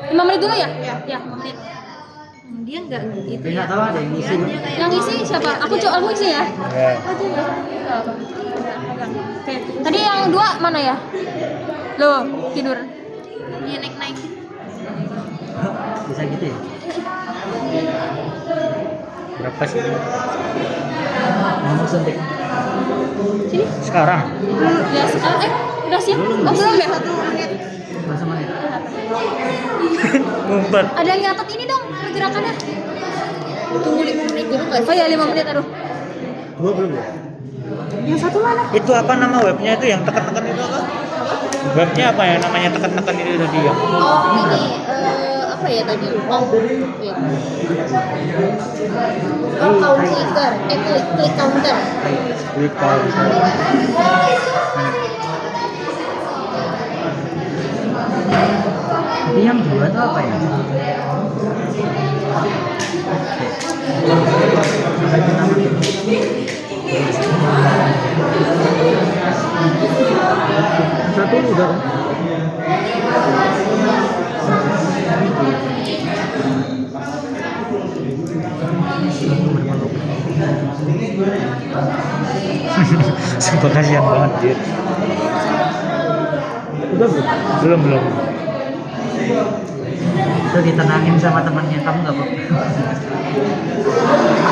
5 menit dulu ya? Ya, 5 menit. Dia enggak gitu Nggak ya. tahu ada yang isi. Yang isi siapa? Aku isi ya? Ya. Oke. Tadi yang 2 mana ya? Loh, tidur. Dia naik-naik. Bisa gitu ya? Berapa sih? Mau suntik. Sini. Sekarang. Ya, sekarang udah siap? Oh, belum ya? 1 menit. Masa menit? Ngumpet. Ada yang nyatet ini dong pergerakannya. Tunggu 5 menit dulu enggak? Oh ya 5 menit aduh. Gua belum ya? Yang satu mana? Itu apa nama webnya itu yang tekan-tekan itu apa? Webnya apa ya namanya tekan-tekan itu tadi ya? Oh, ini apa ya tadi? Oh, wait. Oh, count clicker. Click counter. Klik kalau Tapi yang 2 itu apa ya? Sampai kita mati. Satu udah kan? Sumpah kasihan banget dia. Udah belum? Belum. Itu ditenangin sama temannya, kamu nggak apa-apa.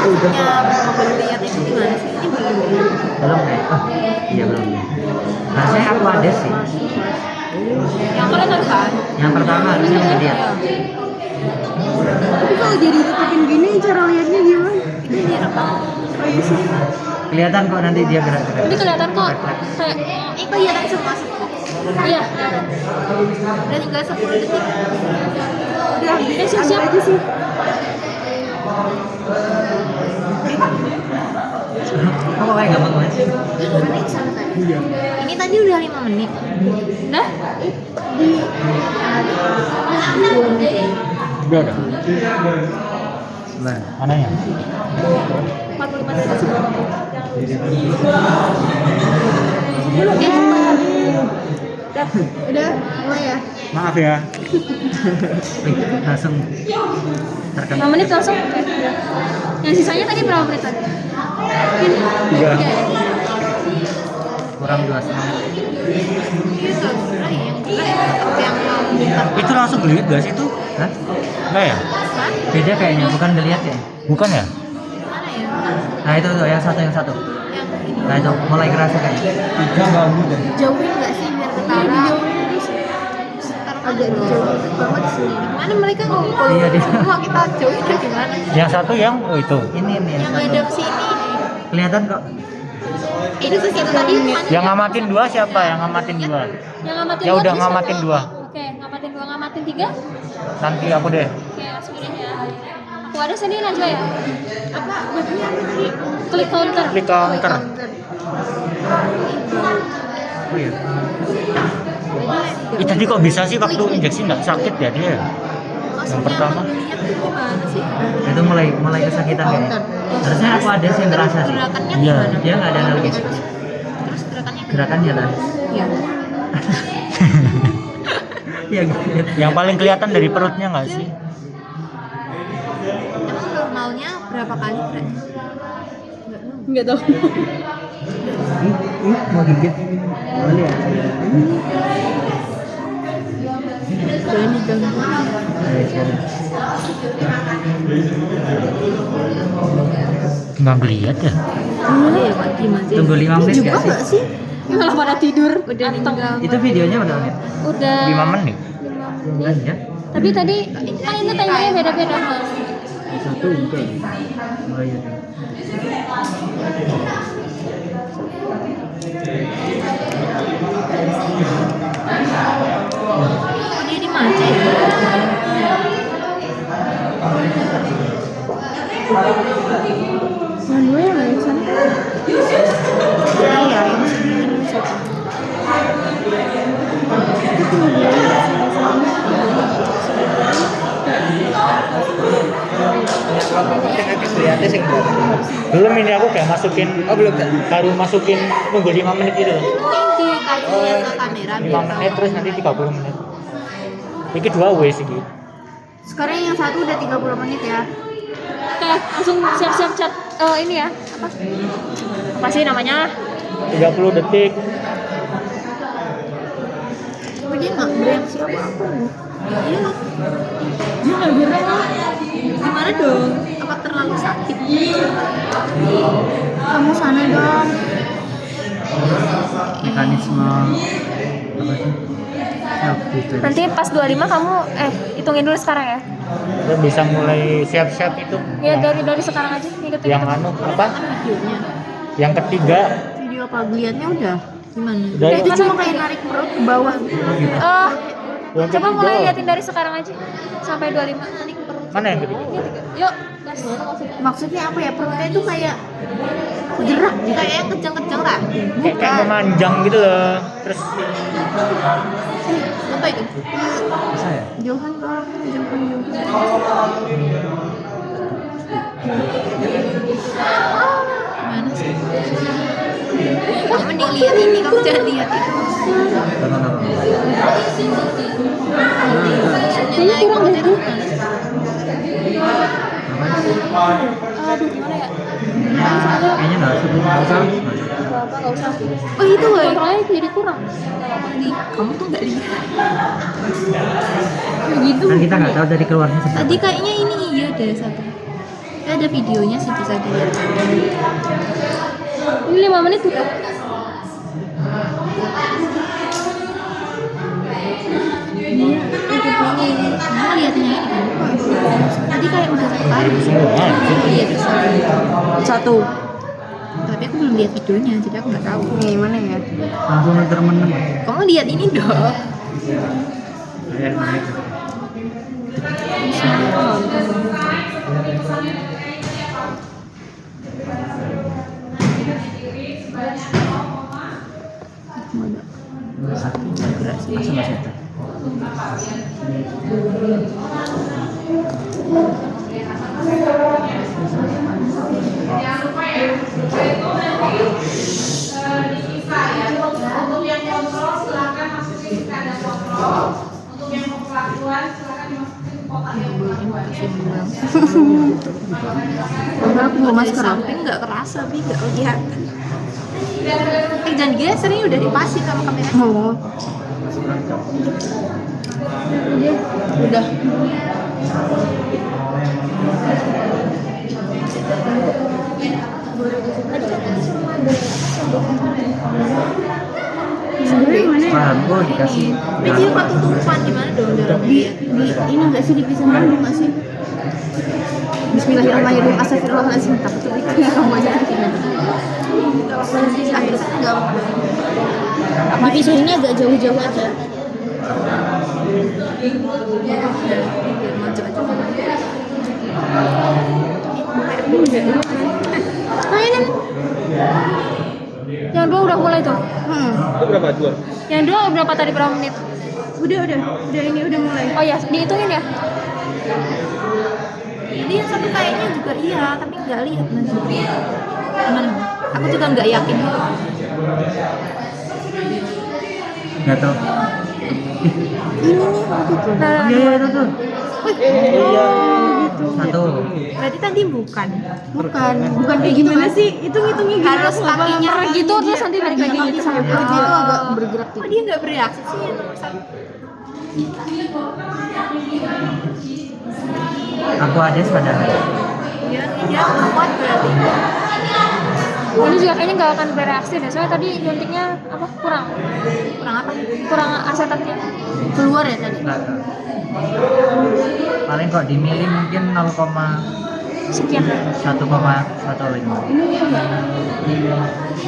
Udah Ya, belum lihat itu gimana sih? Ini belum. belum ya? Oh, iya belum. Harusnya aku ada sih. Yang kalian ada kan? Yang pertama harusnya udah lihat. Tapi kalau jadi tutupin gini cara lihatnya gimana? Itu direkam. Oh iya sih. Kelihatan kok nanti dia gerak-gerak. Ini kelihatan kok kayak Ini kelihatan semua semua. iya. Udah tinggal 10 detik. Udah, siap aja sih. Kok kayak gampang banget sih? 5 menit santai. Ini tadi udah 5 menit. Udah? 2 menit. Udah ada. Nah, Mananya? 45 detik sebelum. Udah mulai ya. Maaf ya. langsung 5 menit langsung. Yang sisanya tadi berapa menit tadi? Ini. 3. kurang 2,5. Itu langsung geliat gak sih itu? Hah? Enggak ya? Beda kayaknya, bukan geliat ya? Bukan ya? Mana ya? Nah itu tuh, yang satu. Yang ini. Nah itu mulai kerasa kayaknya. 3 ganggu deh. Jauhin nggak sih biar ketara? Agak dijauhin banget sih. Gimana mereka ngumpul? Iya, di- Semua kita jauhin ya gimana? Yang satu yang itu. Ini nih yang Yang satu. ngadep sini. Kelihatan kok. Itu sih itu tadi mana? Yang ngamatin 2 siapa? Yang ngamatin 2. Yang ngamatin Ya dua udah terus ngamatin siapa? 2. Oke, ngamatin 2, ngamatin 3. Nanti aku deh. Oke, langsung ya. Aku ada sini Najwa ya. Apa webnya sih? Klik counter. Klik counter. Oh iya. Ih, tadi kok bisa sih waktu injeksi nggak sakit ya dia? Yang pertama. Lihat tuh gimana sih? Itu mulai kesakitan kayaknya. Harusnya aku ada sih yang ngerasa sih. Gerakannya Iya. gimana? Dia nggak ada analogis. Terus gerakannya Gerakannya lah. Iya. Iya gitu. Yang paling kelihatan dari perutnya nggak sih? Emang normalnya berapa kali geraknya? Enggak tahu. Mau gigit. Mau lihat. Berani ganggu. Ayo sekarang. Nggak ngeliat ya? Iya ya Pak Kim aja. Tunggu 5 menit Juga nggak sih? enggak sih? Malah pada tidur. Udah ninggal. Itu videonya udah menit. Udah 5 menit. 5 Bukan menit. ya? Tapi tadi kan itu temanya beda-beda Mas. Satu juga. Oh iya. Oh, dia di mana ya? Manua yang ada di sana. Iya, yang sini ini satu. Belum ini aku kayak masukin. Oh belum. Baru masukin nunggu 5 menit itu. Ini kasih lihat ke kamera 5 menit terus nanti 30 menit. Iki 2 wes iki. Sekarang yang satu udah 30 menit ya. Oke, langsung siap-siap chat ini ya. Apa sih namanya? 30 detik. Tapi dia nggak bereaksi apa-apa. Iya. Dia nggak gerak. Gimana dong? Apa terlalu sakit? Kamu sana dong. Mekanisme apa sih? Self defense. Nanti pas 25 kamu hitungin dulu sekarang ya. Udah bisa mulai siap-siap itu. Ya dari sekarang aja ngikutin. Yang anu apa? Videonya. Yang ketiga. Video pagliatnya udah gimana? Udah, Itu ya. cuma kayak narik perut ke bawah. Yang Coba ketiga. mulai liatin dari sekarang aja sampai 25. Mana yang ketiga? Yuk, gas. Maksudnya apa ya? Perutnya itu kayak gerak, kayak yang kejang-kejang lah. Kayak memanjang gitu loh. Terus Apa itu? Bisa ya? Johan bang, Johan. Gimana sih? Kamu mending lihat ini, kamu jangan lihat itu. Taruh. Kayaknya kurang deh tuh. Apa? Aduh, gimana ya? Kayaknya nggak usah. Nggak usah. Nggak usah. Oh itu loh. Kontrolnya jadi kurang. Kamu tuh nggak lihat. Gitu. Kan kita nggak tahu dari keluarnya seperti Tadi apa. kayaknya ini iya ada satu. Ada videonya sih bisa dilihat. Ini 5 menit tutup. Iya, itu pengen. Kamu lihatnya ini kan? Tadi kayak udah satu kali. semua. Iya bisa. Satu. Tapi aku belum lihat videonya, jadi aku nggak tahu. Gimana ya? Langsung termenung. Kamu lihat ini dong. Air naik. Sakit. Masa nggak sakit? Untuk yang kontrol silakan masukin ke kandang kontrol. Untuk yang pelakuan silakan dimasukin ke kotak yang pelakuan. Enggak, aku mau masker. Samping nggak kerasa, tapi nggak kelihatan. Jangan geser, ini udah dipasin sama kamera. Oh. Udah. Paham kok dikasih. Ini dia ketutupan gimana dong darah dia? Ini enggak sih dipisah dulu enggak sih? Bismillahirrahmanirrahim. Astagfirullahaladzim. Takut terlihat kamu aja gimana? Enggak apa. Dipisahinnya agak jauh-jauh aja. Nah ini. Yang dua udah mulai tuh. Itu berapa dua? Yang dua berapa tadi, berapa menit? Udah ini udah mulai. Oh ya, dihitungin ya. Jadi yang satu kayaknya juga iya, tapi nggak lihat mas. Gimana? Aku juga nggak yakin. Nggak tahu. Nah, Iya itu tuh. Iya. Satu. Berarti tadi bukan kayak gimana sih? Hitungnya gimana? harus kakinya gitu terus nanti balik lagi gitu. sampai perutnya itu agak bergerak gitu. Oh, dia nggak bereaksi sih yang nomor satu. Aku aja sadar. Iya, dia kuat berarti. Ini juga kayaknya nggak akan bereaksi deh. Soalnya tadi nyuntiknya apa? Kurang Kurang apa? kurang asetatnya. Keluar ya tadi. Nggak tahu. Paling kok di mili mungkin 0,1,15. Sekian. Dia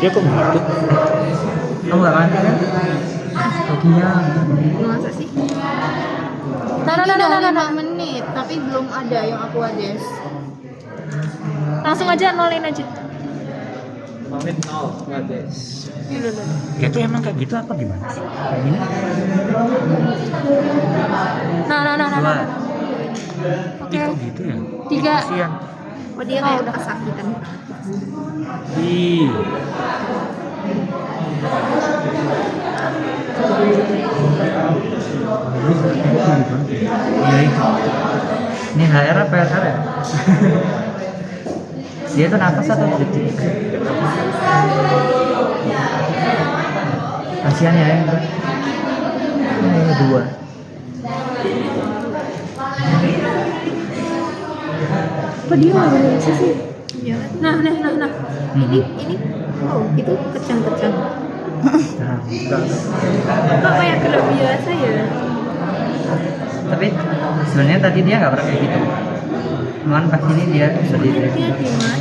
kok gitu? Kamu nggak ngerti kan? Kakinya. Masa sih? Nah. menit, tapi belum ada yang aku ades. Langsung aja nolin aja. Menit 0, nggak des. Ya tuh emang kayak gitu apa gimana sih? Kayak gini? Nah. Oke. Kok gitu ya? 3. Kasian. Oh dia kayak udah kesakitan. Ih. Iya itu. Ini HR apa LR ya? Dia tuh nafas atau detik? Kasihan ya yang dua. Apa dia nggak boleh sih? Nah. Ini oh itu kecang-kecang. Nah, enggak. Kok kayak gerak biasa ya? Tapi sebenarnya tadi dia nggak pernah kayak gitu. Cuman pas ini dia sedih. Dia dimana?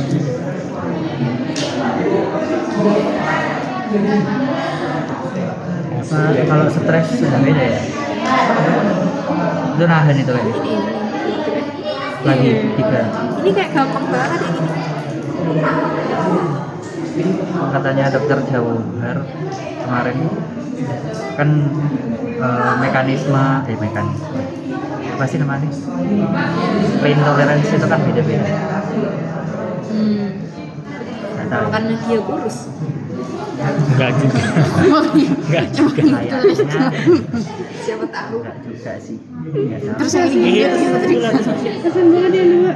Kalau stres sudah beda ya. Itu nahan itu ya. Ini. Lagi 3. Ini kayak gampang banget ini. Katanya dokter Jauhar kemarin kan mekanisme apa sih namanya? Pain tolerance itu kan beda-beda. Nggak tahu. Karena dia kurus. Enggak juga. Enggak juga. Kayaknya Siapa tahu. enggak juga sih. Nggak tahu. Terus yang ini Iya, dia tadi. Kasian banget dia dua.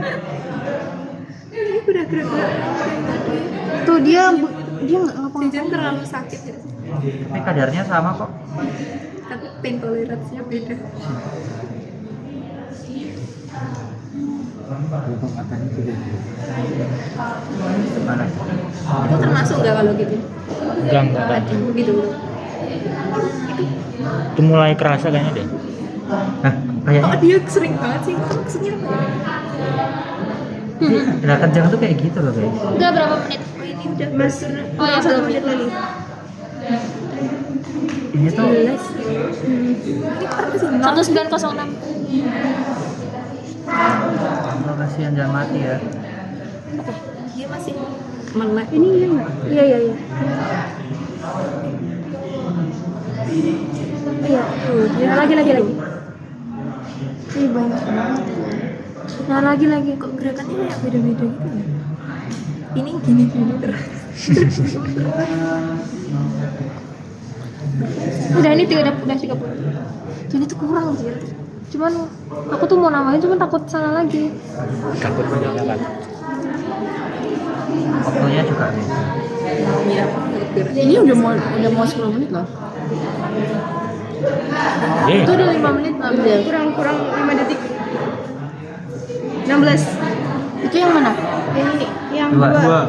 Ini udah gerak-gerak. Tuh dia nggak ngapa-ngapain. Jajan terlalu sakit ya. Tapi kadarnya sama kok. Tapi pain tolerance-nya beda. Gimana? Itu termasuk nggak kalau gitu? Enggak. Aduh, gitu. Itu mulai kerasa kayaknya deh. Nah, kayaknya Oh dia sering banget sih. Itu maksudnya apa ya? gerak kencang tuh kayak gitu loh guys. Udah berapa menit? Oh ini udah masuk. Oh ya, 1 menit lagi. Ini tuh 11. Ini apa sih? 1906. oh, kasihan jangan mati ya. Dia masih melek. Ini iya nggak? Iya. Iya. Nah, lagi. Ih banyak banget. Nah lagi. Kok gerakannya kayak beda-beda gitu ya? Ini gini terus. Udah ini 30. Jadi itu kurang sih. Cuman aku tuh mau namain cuman takut salah lagi. Takut banyak kan. Waktunya juga beda. Iya. Ini udah mau 10 menit loh. Itu udah 5 menit lah. Kurang 5 detik. 16. Itu yang mana? Ini yang Dua.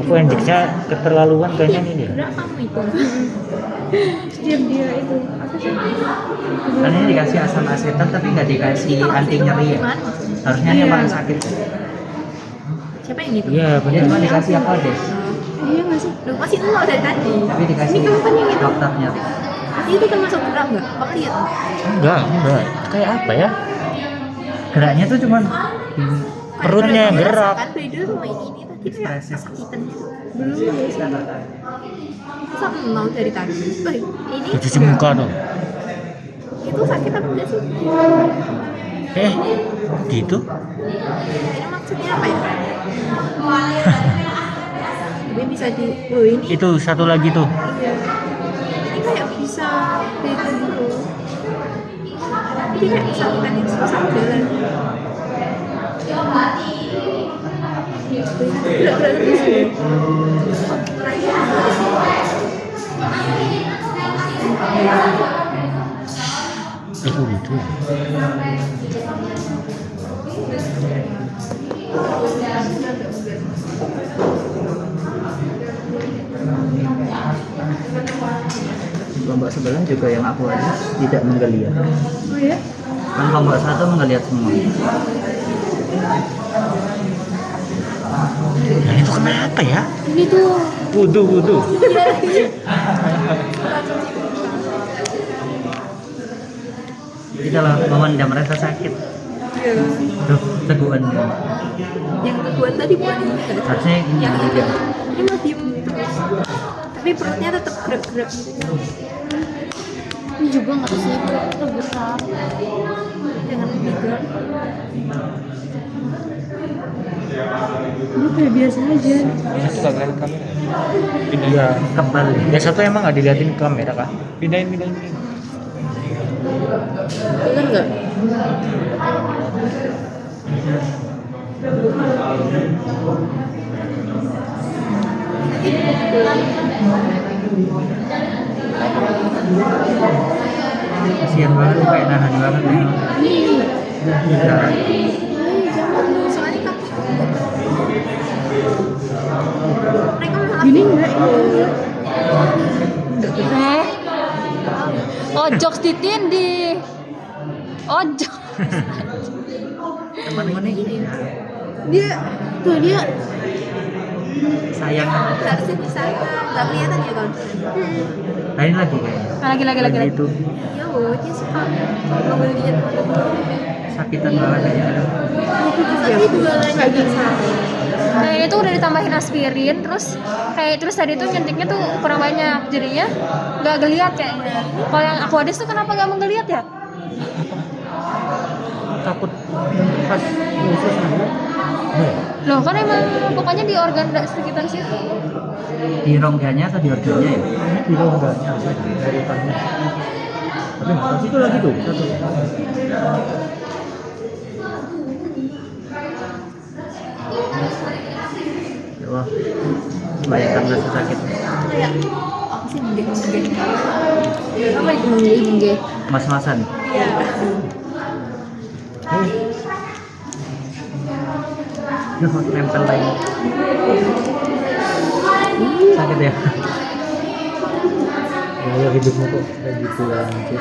Aku endingnya keterlaluan kayaknya ini deh. Berapa kamu itu? Setiap dia itu apa sih? Kan ini dikasih asam asetat tapi nggak dikasih anti nyeri ya. Gimana? Harusnya yang paling sakit. Siapa yang itu? Iya, Dia benar. cuma dikasih apa deh? Iya nggak sih? Loh, masih nol dari tadi. Tapi dikasih Ini kapan yang itu? dokter nyeri. Itu termasuk gerak nggak? Kamu lihat? Enggak. Kayak apa ya? Geraknya tuh cuman Perutnya yang gerak. Kan beda sama ini tadi kayak Ekspresif. kesakitan gitu. Belum. Sama nol dari tadi. Ini Cuci muka tuh. itu sakit apa enggak sih? Gitu. Ini maksudnya apa ya? Tapi bisa di ini Itu satu lagi tuh. iya. Ini kayak bisa beda gitu. Ini kayak kesakitan yang susah jalan. Gerak-gerak terus. Gitu. kelompok sebelah juga yang aku ada tidak menggeliat. Oh ya? Kan kelompok 1 menggeliat semua. Nah itu kenapa ya? Ini tuh Wudhu. Kita lah memendam rasa sakit. Iya. Duh, teguhan ya. Yang kedua tadi bukan ini kan? Harusnya ini Yang juga. ini mah diem terus. Tapi perutnya tetap gerak-gerak gitu. ini juga nggak sih itu besar. Jangan gerak. Lu kayak biasa aja. Satu kagak lihat kamera. Pindah. Kebal ya. Yang satu emang nggak diliatin kamera kah? Pindahin. Dengar nggak? Kasian banget tuh, kayak nahan banget nih. Jalan. Soalnya kaki mereka malah Gini enggak ojok ditindih. Ojok. Temanmu nih dia sayang. harusnya bisa nggak kelihatan ya kalau Lain lagi kayaknya. Lagi. Itu iya loh dia suka ngeliat sakitan banget kayaknya. sakit banget lagi Kayak ini tuh udah ditambahin aspirin, terus tadi tuh nyuntiknya tuh kurang banyak, jadinya nggak geliat kayaknya. Kalau yang Aquadis tuh kenapa nggak menggeliat ya? Takut pas usus juga. Loh kan emang pokoknya di organ sekitar situ. Di rongganya atau di organnya ya? Di rongganya dari tadi. Tapi nggak tahu situ lagi tuh satu. Ya Allah, bayangkan rasa sakit. kayak apa sih menggeh apa itu menggeh Mas-masan. ya Duh, nempel lagi. Sakit ya? Gaya hidupmu kok kayak gitu ya nanti.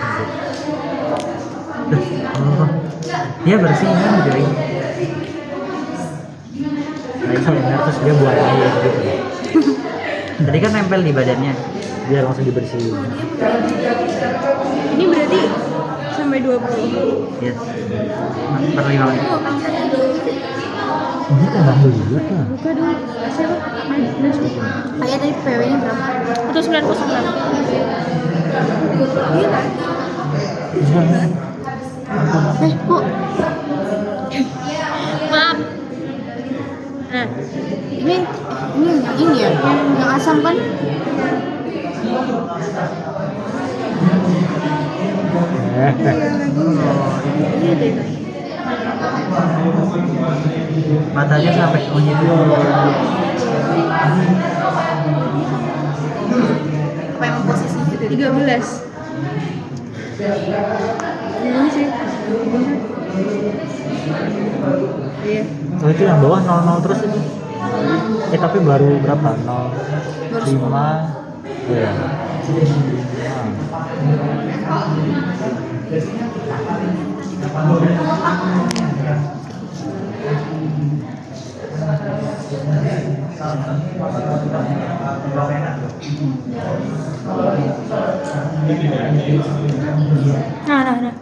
Duh, oh. Dia bersihin jadi. Kalau nervous dia buat air gitu. Tadi kan nempel di badannya. Dia langsung dibersihin. ini berarti sampai 20 Ya. Per 5 menit. Ini kan nggak melihat ya. Buka dulu. Siapa? ayah tadi PW nya berapa? Itu 909. Iya kan? Kok? Maaf. Nah, ini yang ini ya yang asam kan Matanya sampai gitu. apa emang posisinya dari 13. Ini sih. Iya. Oh itu yang bawah 00 terus itu. Tapi baru berapa? 05. Iya. Nah.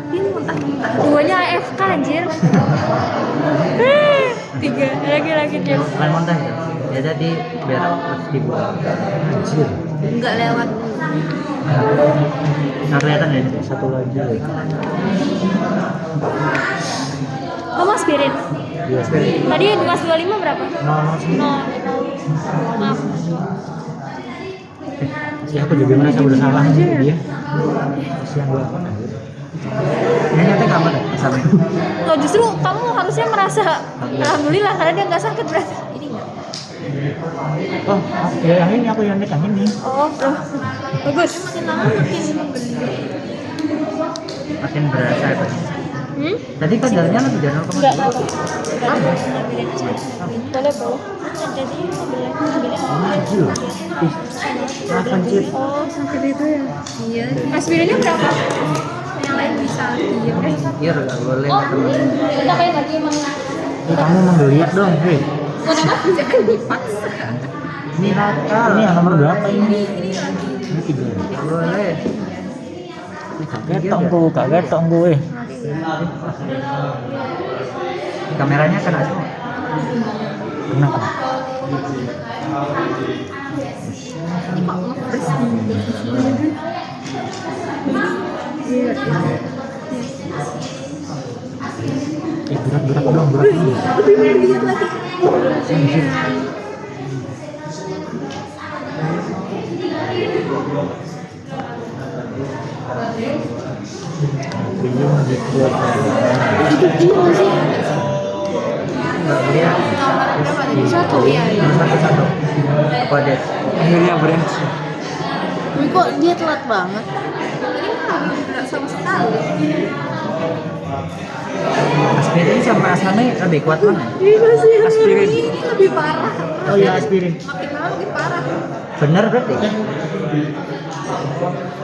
ini muntah-muntah Duanya AFK anjir. 3 lagi dia. Lain muntah ya? Ya tadi biar terus dibuang. Anjir. nggak lewat Nggak kelihatan ya? Satu lagi. Kamu aspirin. Iya. Tadi Mas 25 berapa? 00. No. Maaf. Ya aku juga merasa bersalah sama dia. Kasihan banget anjir. Ya nyata nggak apa sama. Oh, justru kamu harusnya merasa alhamdulillah karena dia nggak sakit berarti. ini nggak Oh, ya yang ini aku yang yang ini. Oh, bagus. makin lama makin membeli Makin berasa ya. Hmm? Tadi kadarnya lebih dari 0,2. Enggak. Boleh. Jadi Anjir. Ih, anjir. Oh, sakit itu ya. iya Aspirinnya berapa? yang lain bisa diam Iya nggak boleh Oh, teman. kita kayak lagi emang. Kamu menggeliat dong, hei. Kenapa? jangan dipaksa Ini nakal. Ini yang nomor berapa ini? ini lagi Ini 3. Nggak boleh. Kaget tong gue. Kameranya kena semua. Kenapa? ini kok nge-freeze Berat dong, berat. lebih menggeliat lagi Anjir. Natrium dichloride. Itu dia nggak sih? Enggak lihat. Satu ya. Satu. Apa deh? Akhirnya berhasil. Tapi kok dia telat banget? Nggak sama sekali. Aspirin sama asame lebih kuat mana? Iya sih. Aspirin. Ini lebih parah. Oh iya, aspirin. Makin lama makin parah. Bener berarti?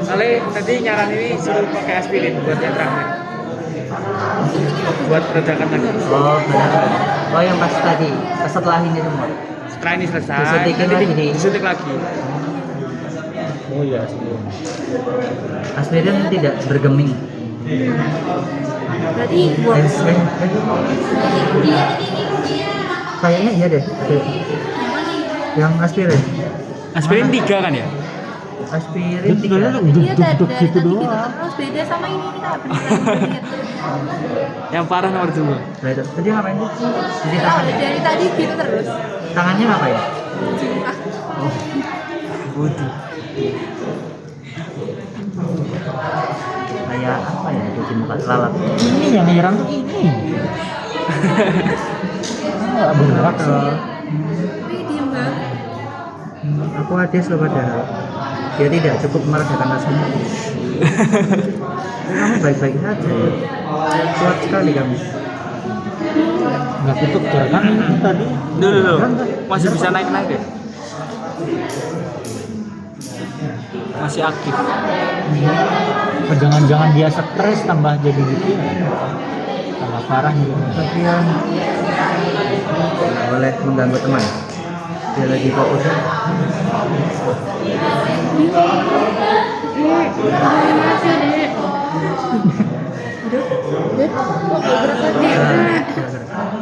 Soalnya tadi nyaran ini suruh pakai aspirin buat yang terakhir. Buat redakan lagi. Oh benar. Oh yang pas tadi, pas setelah ini semua. Setelah ini selesai, Disuntikin nanti lagi. disuntik lagi. Oh iya, aspirin. Aspirin tidak bergeming. Berarti buat Kayaknya iya deh. Yang aspirin. Aspirin 3 kan ya? Aspirin Itu dulu 3. dia dari duduk tadi gitu gitu doang. terus beda sama ini kita beneran lihat. Yang parah nomor 2. Nah itu. Tadi ngapain sih? Jadi Tahu tangannya. dari tadi gitu terus. Tangannya ngapain? Butuh. Kayak apa ya? Cuci muka lalat. Ini yang heran tuh ini. Ah, bergerak sih. Tapi diem banget. Aku adis loh padahal. Dia tidak cukup meredakan rasanya. Kamu baik-baik saja ya. Kuat sekali kamu. Nggak tutup kan tadi. Dulu. Masih bisa naik-naik deh. Masih aktif. Jangan-jangan dia stres tambah jadi gitu ya. Tambah parah gitu. Tapi yang boleh mengganggu teman. Dia lagi fokus.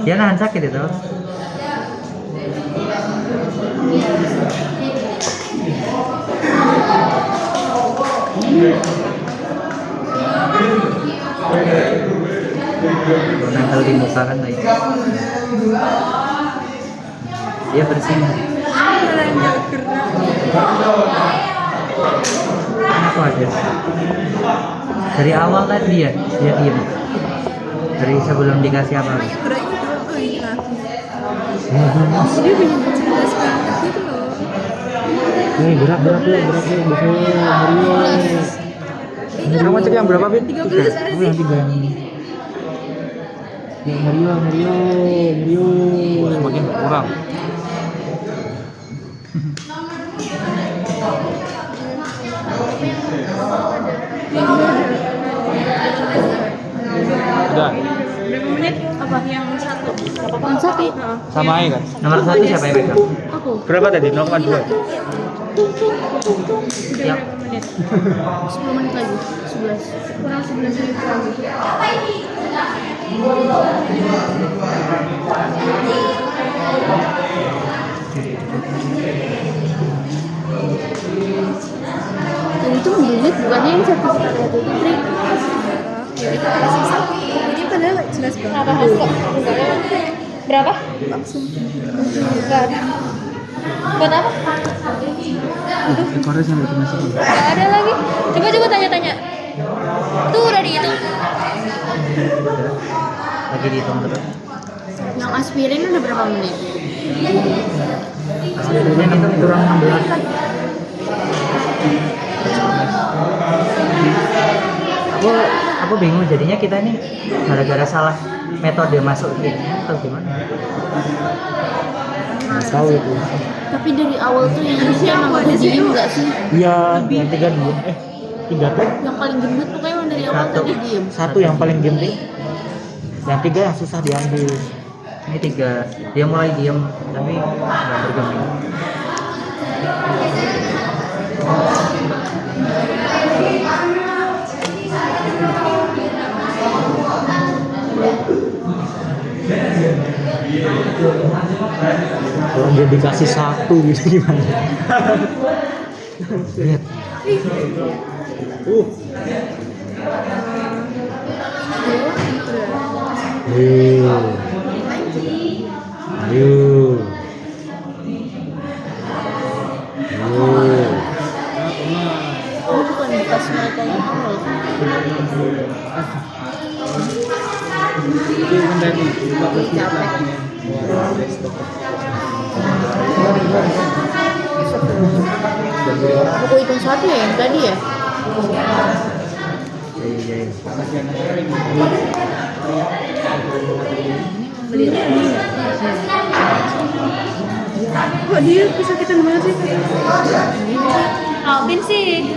Dia nahan sakit itu. Nempel di muka kan lagi. Dia bersih. Kenapa ada? Dari awal tadi dia diem. Dari sebelum dikasih apa? Gerak itu oh ini lagi. Mas. Dia bener-bener jelas banget gitu loh. Gerak ya, Mario. Kamu cek yang berapa, Bin? 13 ada Oh sih. yang 3 yang ini. Ya, Mario. Semakin berkurang. Udah. Berapa menit? Apa yang satu? Yang satu? Sama aja kan? Nomor 1 siapa yang pegang? Aku. Berapa tadi? 0,2. Udah berapa menit? 10 menit lagi. 11. Kurang 11 menit lagi. Dan itu menggigit bukannya yang sertifikat itu trik. Ya itu ada sisa. Ini padahal jelas banget. Berapa? Langsung. Enggak ada. Buat apa? Ekornya sampai dimasukin. Enggak ada lagi. Coba tanya-tanya. Tuh udah dihitung. Lagi dihitung terus. Yang aspirin udah berapa menit? Aspirinnya kita kurang 16. Aku bingung jadinya kita ini gara-gara salah metode masuknya atau gimana? Nggak tahu itu. Tapi dari awal tuh yang harusnya emang udah diem nggak sih? Iya, yang 3 diem. 3 tuh. Yang paling gendut tuh kayak emang dari awal Satu. tadi diem. 1 yang paling diem deh. Yang 3 yang susah diambil. Ini 3, dia mulai diem tapi nggak bergeming. Kalau dia dikasih 1 gitu gimana? Lihat. Ayo. Ayo. Ayo. Oh bukan bekas mereka yang awal. Itu kembali 15 menit lagi ya. Wah, desktop. Buku hitung satu ya yang tadi ya? Iya. Kok dia kesakitan banget sih? Alvin sih.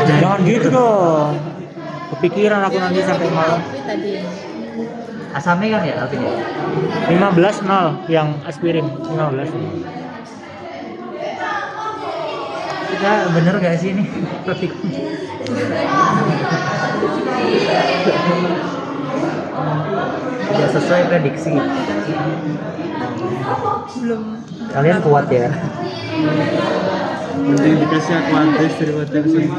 Jangan gitu dong. Kepikiran aku nanti sampai malam. Tadi. Asamnya kan ya Alvin ya? 15-0 yang aspirin 15. Kita bener gak sih ini? Tidak sesuai prediksi. Belum. Kalian kuat ya? Mending dikasih Aquades daripada kesini.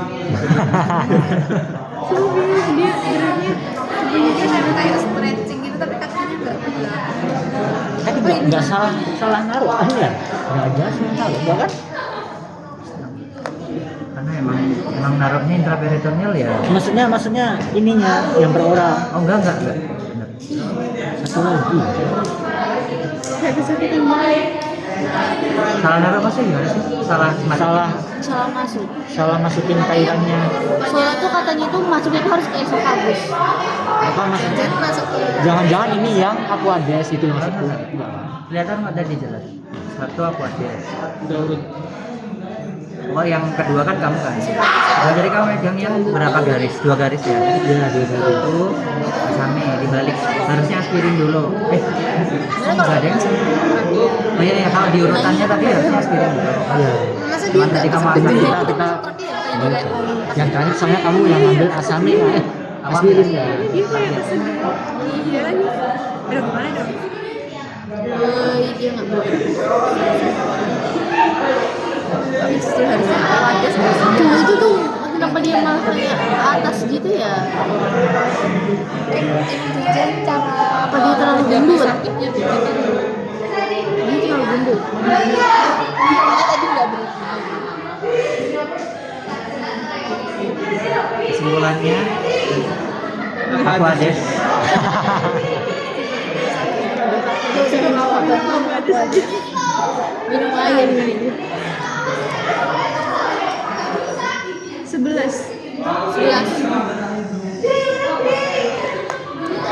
Dia geraknya sebenarnya kayak stretching gitu tapi kakinya nggak gerak. Tapi nggak salah naruh kan ya? Nggak jelas naruh, kan? Karena emang naruhnya intraperitoneal ya. Maksudnya ininya yang per orang. Oh enggak. Bener. Satu lagi. Kayak kesakitan banget. Salah naruh apa sih gimana sih? Salah masuk. Salah masukin cairannya. Soalnya tuh katanya tuh masuknya tuh harus ke esofagus. Apa maksudnya? Masuk ke Jangan-jangan ini yang Aquades itu maksudku. Kelihatan nggak tadi jelas. Satu aku ada. Udah urut. Oh yang kedua kan kamu kan. Jadi kamu megang yang berapa garis? 2 garis ya? Iya, dia tadi. Itu asame dibalik. Harusnya aspirin dulu. Enggak ada. Oh iya kalau diurutannya tapi harusnya aspirin dulu. Iya. masa dia Cuman tadi kamu ambil kita yang terakhir soalnya kamu yang ngambil asame ya. Aspirin ya. iya lagi. Aduh gimana dong? Dia nggak boleh. Justru harusnya atas. Cuma itu tuh kenapa dia malah kayak atas gitu ya? Apa dia terlalu gendut? Dia terlalu gendut. Tadi nggak berat. Kesimpulannya Aquades. Minum air ini. 11.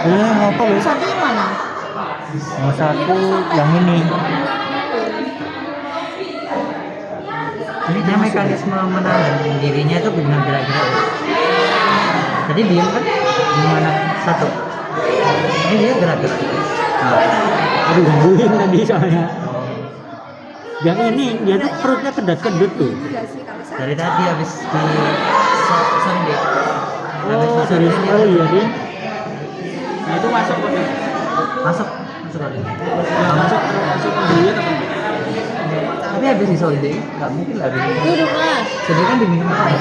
Apa lu? Satu yang mana? Yang satu yang ini. Ini dia mekanisme menahan dirinya itu dengan gerak-gerak. Tadi diam kan? Gimana? Satu. Ini dia gerak-gerak. Aduh, gangguin tadi soalnya. Yang ini dia tuh perutnya kedut-kedut tuh. Dari tadi habis di sonde. Oh, serius. Oh iya, Din. Nah itu masuk kok. Masuk. Masuk dulu atau enggak? Tapi habis di sonde, nggak mungkin lah. Duduk lah. Sonde kan diminum apa?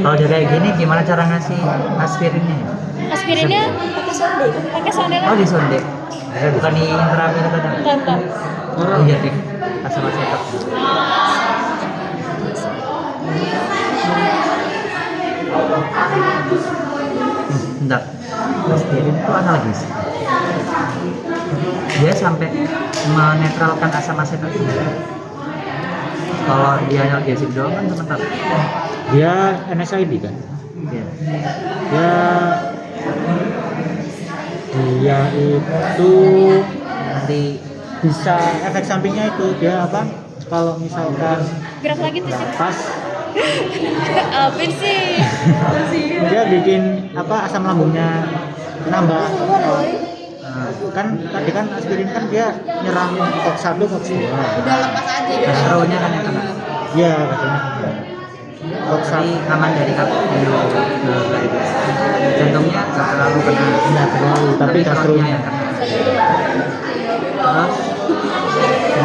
Kalau udah kayak gini, gimana cara ngasih aspirinnya? Aspirinnya pakai sonde Oh kan? di sonde, bukan di intraperitoneal. Bentar. Oh iya deh, asam asetat. Bentar, aspirin itu analgesis. Dia sampai menetralkan asam asetat. Kalau dia analgesik doang kan sebentar. Dia NSAID kan? Iya. Dia itu Nanti bisa efek sampingnya itu dia apa? Kalau misalkan Gerak lagi tuh sih. pas Alvin sih. dia bikin apa asam lambungnya nambah. Kan tadi kan aspirin kan dia nyerang COX 1, COX 2. Udah lepas aja. gastronya kan yang kena. Iya katanya. COX Tapi 1 aman dari kapio. Jantungnya nggak terlalu kena. nggak terlalu, tapi gastronya yang kena. Terus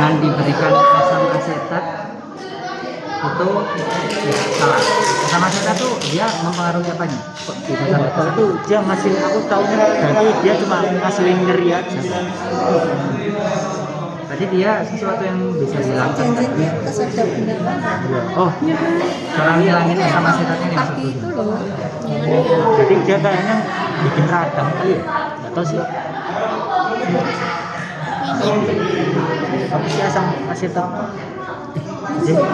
dengan diberikan asam asetat itu salah. Asam asetat tuh dia mempengaruhi apanya? Kok bisa sampai ke Kalau sana? itu dia ngasih, aku tahunya berarti dia cuma ngasilin nyeri aja. Berarti dia sesuatu yang bisa dihilangkan. Oh, cara ngilangin asam asetatnya nih Kaki maksudnya. itu loh. Jadi dia kayaknya bikin radang kali ya? Gak tau sih. Apa sih asam asetat? Siapa?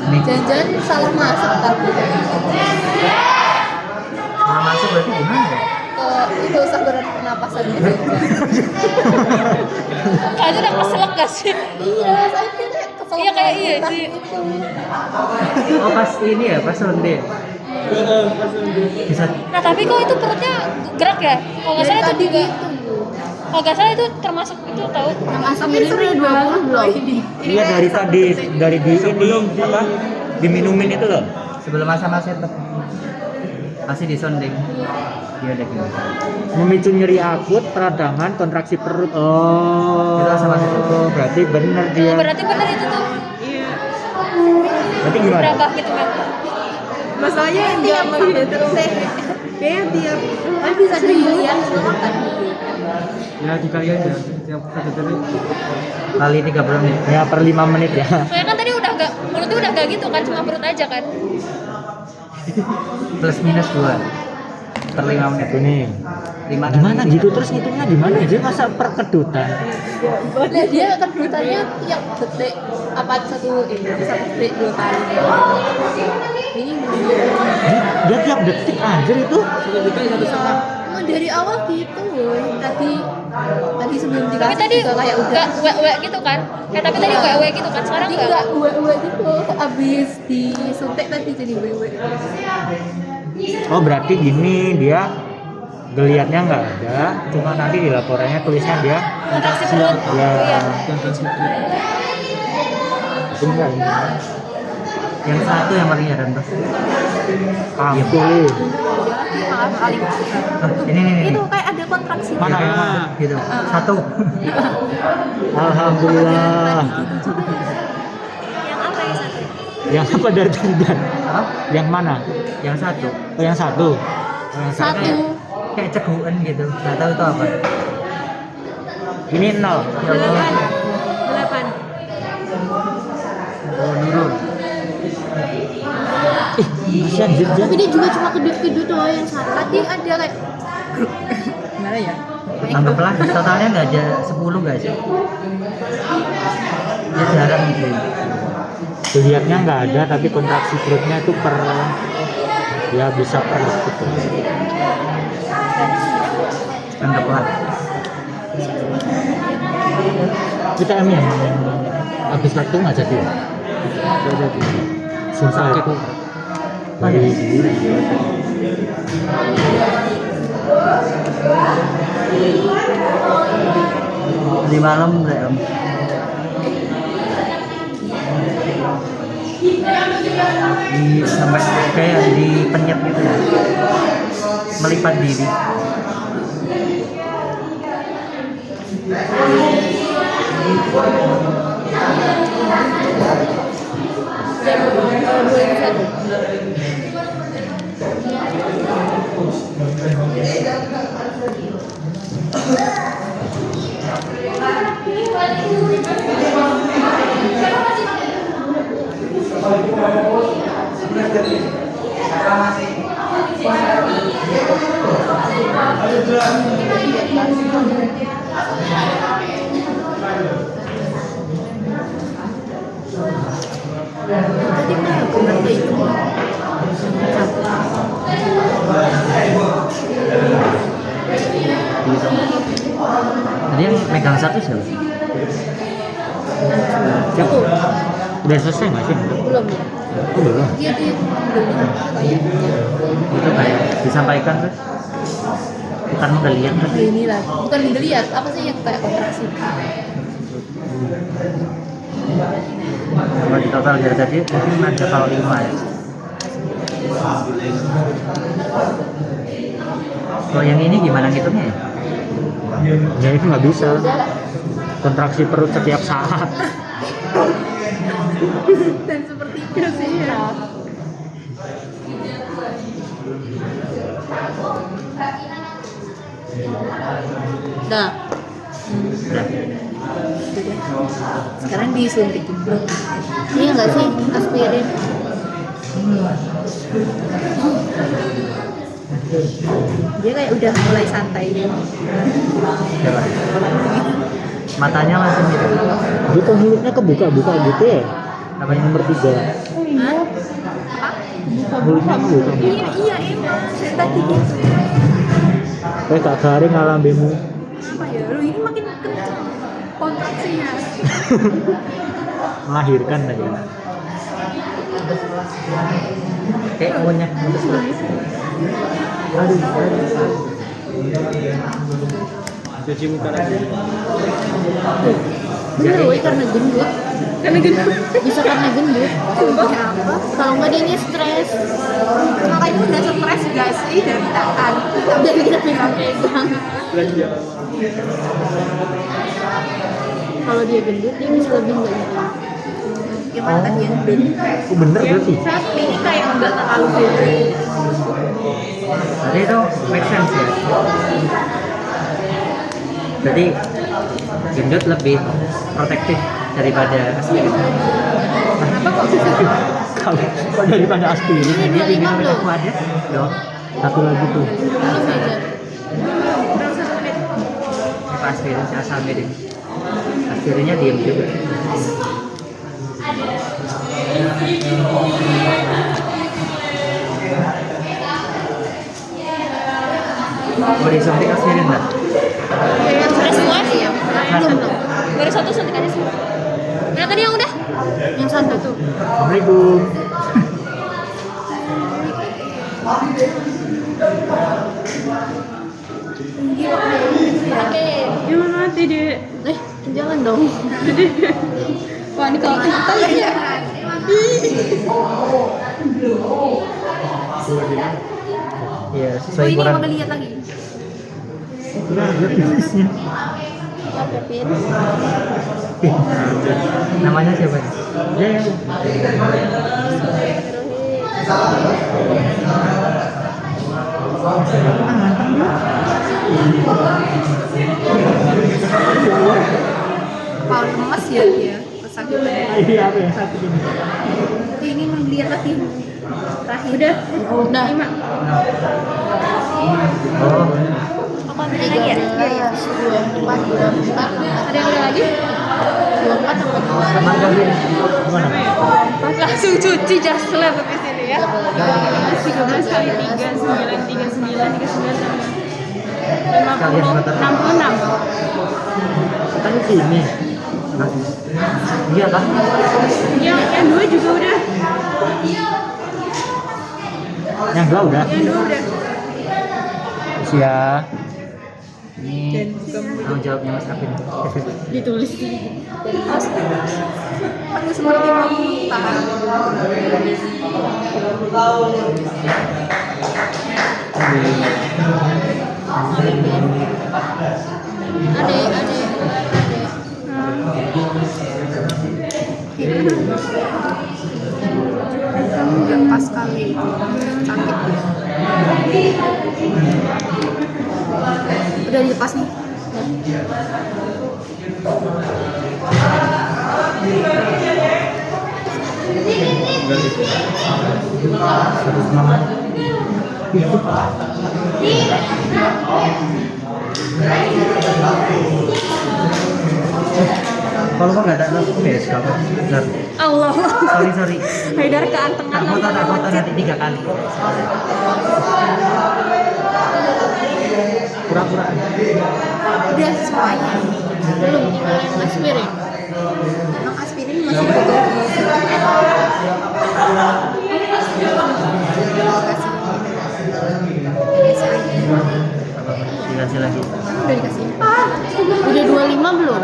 Ini Jangan-jangan salah masuk tapi salah masuk berarti gimana ya? ke itu saluran pernapasannya. Kayaknya udah keselak gak sih? Iya, saya kira keselak. Iya, kayak iya pas sih. itu. Oh pas ini ya, pas ronde. Bisa Nah tapi kok itu perutnya gerak ya? Kalau nggak salah itu Tadi juga. gitu. Kalau nggak salah itu termasuk itu tahu. Tapi sering banget belum. Iya dari tadi, dari di ini apa? Diminumin itu loh. sebelum asam asetat masih disonding. Dia ada gini. Memicu nyeri akut, peradangan, kontraksi perut. Oh, Itu asam asetat. berarti bener Tuh, dia. berarti benar itu tuh. Berarti gimana? Berapa gitu kan? Masalahnya yang dia menghitung kayaknya tiap bisa dilihat kan. Ya dikali aja tiap satu kali. Kali 30 menit. Ya per 5 menit ya. Soalnya kan tadi udah gak, mulutnya udah gak gitu kan, cuma perut aja kan. Plus minus 2 per 5 menit. Itu nih. 5 Gimana gitu terus ngitungnya gimana? Dia masa per kedutan? Nah, dia kedutannya tiap detik apa satu detik 2 kali. Ini Dia tiap detik anjir itu. emang dari awal gitu woy. Tadi sebelum Tapi dikasih tadi juga kayak udah gak wek gitu kan. Tapi tadi wek gitu kan, sekarang tadi enggak. nggak uwe gitu abis disuntik tadi jadi uwe. Oh berarti gini dia geliatnya nggak ada, cuma nanti di laporannya tulisnya dia Kontraksi perut. ya Iya. itu enggak ini. Yang satu yang paling heran tuh. Ampun. Ini. Itu kayak ada kontraksi. Mana yang mana? Gitu. Satu. Alhamdulillah. Yang apa yang satu? Yang apa dari tadi Dan? Hah? Yang mana? Yang satu. Oh yang satu. Oh, yang satu. Satu. Kayak cegukan gitu. Nggak tahu itu apa. Ini 0. Ya Allah. 8. Oh, nurun. Kasihan anjir dia. Tapi dia juga cuma kedut-kedut doang yang satu. Tadi ada kayak gimana ya? Anggaplah totalnya nggak ada 10 nggak sih? Ya jarang gitu. Geliatnya nggak ada tapi kontraksi perutnya itu per ya bisa per gitu. Anggaplah. Kita yang habis waktu nggak jadi. Nggak jadi. Susah itu. Dari Di malam Om. Sampai kayak di penyet gitu ya. Melipat diri. Jadi yang megang satu siapa? ya, udah selesai nggak sih? Belum. Oh, belum. Dia Itu kayak disampaikan kan? Bukan menggeliat kan? inilah bukan dilihat apa sih yang kayak kontraksi. Kalau di total dari tadi mungkin ada kalau 5 ya. Kalau yang ini gimana ngitungnya ya? Ya itu nggak bisa. Kontraksi perut setiap saat. Dan sepertiga sih ya. Dah. Sekarang disuntik. Iya nggak sih aspirin? Dia kayak udah mulai santai dia. Coba. Matanya langsung gitu. Dia kok mulutnya kebuka-buka gitu ya? Apa yang Nomor 3. Hah? Mulutnya kebuka. Iya iya emang saya tadi gitu. Kayak gak garing ngalambemu. Apa ya? Lu ini makin kenceng kontraksinya. Melahirkan aja. Kayak monyet. Aduh. Cuci muka lagi. Bener woy, karena gendut. Karena gendut. Bisa karena gendut. Apa? Kalau nggak dia stres. Makanya udah stres gak sih dari tangan. Dari kita pegang-pegang. Belanja. Kalau dia gendut dia bisa lebih nggak gitu. Gimana kan dia gendut? Oh, bener berarti. Saat ini kayak nggak terlalu gendut. Jadi itu make sense ya. Jadi gendut lebih protektif daripada aspirin. Kenapa kok bisa? Kalau daripada aspirin. Ini Dia 25 diminum belum? aku ada. Dong. Satu lagi tuh. Belum aja. Apa aspirin si asal medin. Aspirinnya diam juga. Mau disuntik aspirin nggak? Yang stres buat ya? Belum dong. Baru satu suntik aja sih. Mana tadi yang udah? Yang satu tuh. Assalamualaikum. Oke. Jangan mati deh. Jangan dong. Wah, ini kalau kental ya. Iya, Oh sesuai ini ukuran. mau lihat lagi. Udah ada tipisnya. Apa Pin? Namanya siapa? Ya ya. Apa lemas ya dia? Kesakitan. Iya apa yang satu ini? Ini mau lihat lagi. Terakhir. Udah. Oh, Apa lagi ya? Iya ya. 24. Ada yang udah lagi? 24 apa dua? sama Gavin. Gimana? Langsung cuci just lab di sini ya. 13 kali 3 9 Kalian motor. 66. Kan sini. Nah, iya kan? Yang dua juga udah. Yang dua udah. Yang dua udah. Ya. Ini tanggung jawabnya Mas Kapin. Ditulis di. Aku seperti muntah. Kamu udah pas kali sakit. Udah dilepas nih. Terus mama. Kalau kok nggak ada langsung ya sekarang. Bentar. Allah. Sorry. Haidar keantengan. Tak foto nanti 3 kali. Pura-pura. Udah semuanya. Belum tinggal yang aspirin. Emang aspirin masih butuh Dikasih lagi. udah dikasih. Udah 25 belum?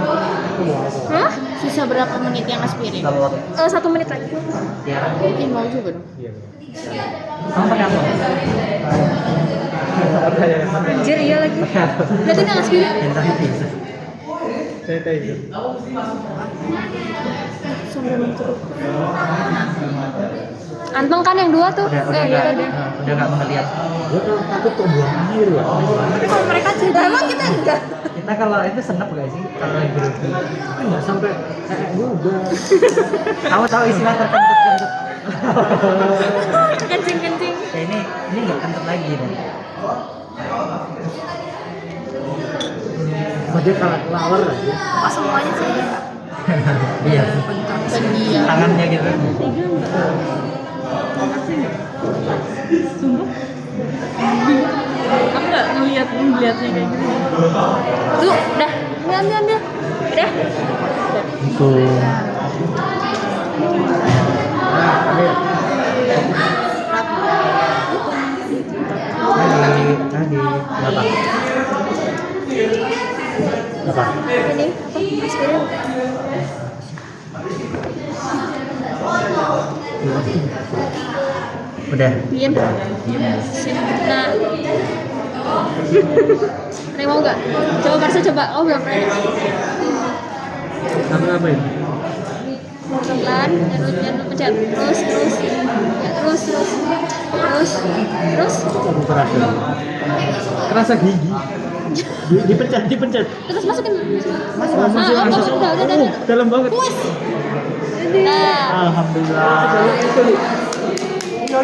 Hah? Sisa berapa menit yang aspirin? 1 menit lagi. Ya. Mungkin mau juga dong. Kamu pakai apa? Anjir iya lagi. Berarti nggak aspirin. Sanitizer. Sanitizer. Anteng kan yang 2 tuh. Udah Iya nggak tadi. udah nggak melihat. Gue tuh takut kok buang air ya. Tapi kalau mereka jadi emang kita enggak. Kita kalau itu senep gak sih kalau lagi grogi? Tapi nggak sampai juga. Kamu tahu istilah terkentut-kentut? Kencing-kencing. Ya ini nggak kentut lagi nih. Dia kalah lawar aja. Pas semuanya sih. Iya. Pendiam. Tangannya gitu. Aku nggak ngeliatnya kayak gitu. Tuh, dah. Ambil. Udah. Itu. Tadi berapa? Apa? Ini apa? Aspirin. Udah. Diam. Diam. Nah. Ada yang mau nggak? Coba Marcel coba. Oh belum pernah. Apa ini? Pelan, jangan pencet. Terus. Ya, terus. Aku kerasa. Kerasa gigi. Dipencet. Terus masukin. Masuk. Udah. Dalam banget. Nah, Alhamdulillah. Yo.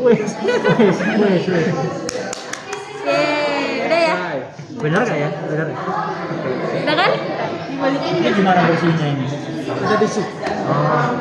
Wes. udah ya. Benar gak ya? Benar. Udah kan? Ini gimana bersihnya ini? Ada tisu. Oh.